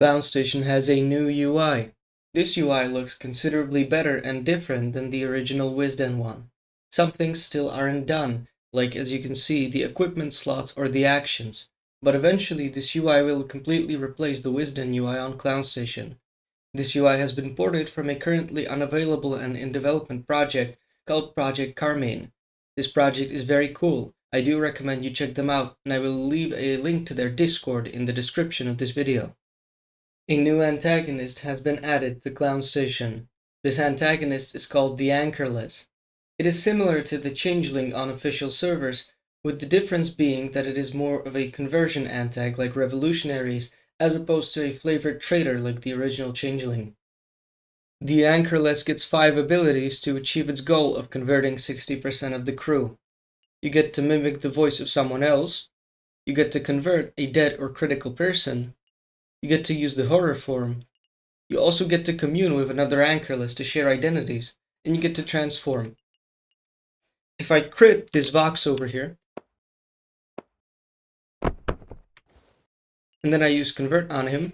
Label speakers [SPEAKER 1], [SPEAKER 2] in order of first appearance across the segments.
[SPEAKER 1] Klovnstation has a new UI. This UI looks considerably better and different than the original Wisden one. Some things still aren't done, like as you can see the equipment slots or the actions, but eventually this UI will completely replace the Wisden UI on Klovnstation. This UI has been ported from a currently unavailable and in development project called Project Carmine. This project is very cool. I do recommend you check them out, and I will leave a link to their Discord in the description of this video. A new antagonist has been added to Klovnstation. This antagonist is called the Anchorless. It is similar to the Changeling on official servers, with the difference being that it is more of a conversion antag like revolutionaries, as opposed to a flavored traitor like the original Changeling. The Anchorless gets 5 abilities to achieve its goal of converting 60% of the crew. You get to mimic the voice of someone else, you get to convert a dead or critical person, you get to use the horror form. You also get to commune with another Anchorless to share identities, and you get to transform. If I crit this Vox over here, and then I use convert on him,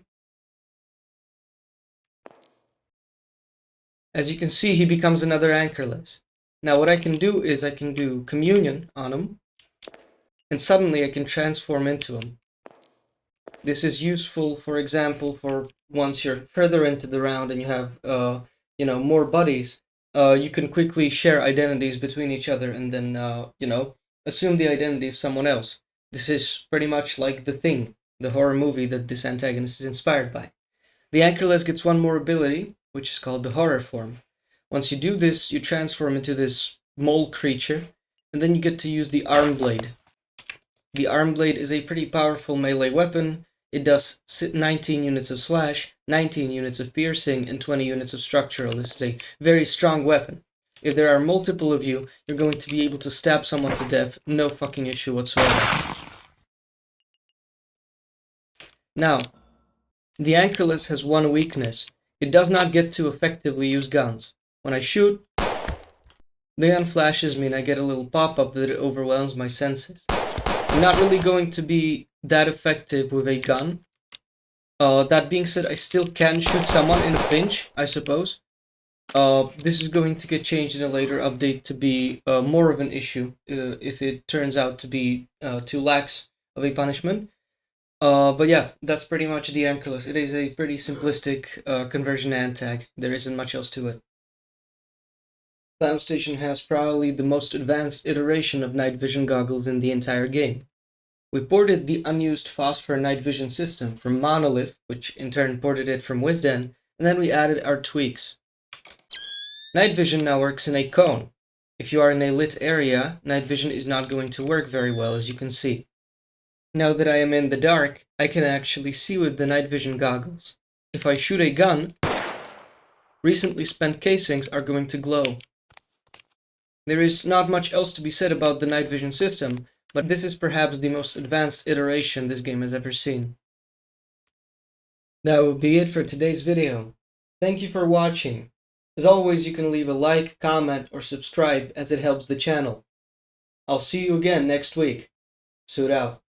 [SPEAKER 1] as you can see he becomes another Anchorless. Now what I can do is I can do communion on him, and suddenly I can transform into him. This is useful, for example, for once you're further into the round and you have, more buddies, you can quickly share identities between each other and then, assume the identity of someone else. This is pretty much like The Thing, the horror movie that this antagonist is inspired by. The Anchorless gets one more ability, which is called the horror form. Once you do this, you transform into this mole creature, and then you get to use the arm blade. The arm blade is a pretty powerful melee weapon. It does 19 units of slash, 19 units of piercing, and 20 units of structural. This is a very strong weapon. If there are multiple of you, you're going to be able to stab someone to death, no fucking issue whatsoever. Now, the Anchorless has one weakness. It does not get to effectively use guns. When I shoot, the gun flashes me and I get a little pop-up that it overwhelms my senses. I'm not really going to be that effective with a gun. That being said, I still can shoot someone in a pinch, I suppose. This is going to get changed in a later update to be more of an issue if it turns out to be too lax of a punishment. But yeah, that's pretty much the Anchorless. It is a pretty simplistic conversion antag. There isn't much else to it. Klovnstation has probably the most advanced iteration of night vision goggles in the entire game. We ported the unused phosphor night vision system from Monolith, which in turn ported it from Wisden, and then we added our tweaks. Night vision now works in a cone. If you are in a lit area, night vision is not going to work very well, as you can see. Now that I am in the dark, I can actually see with the night vision goggles. If I shoot a gun, recently spent casings are going to glow. There is not much else to be said about the night vision system, but this is perhaps the most advanced iteration this game has ever seen. That will be it for today's video. Thank you for watching. As always, you can leave a like, comment, or subscribe as it helps the channel. I'll see you again next week. Suit out.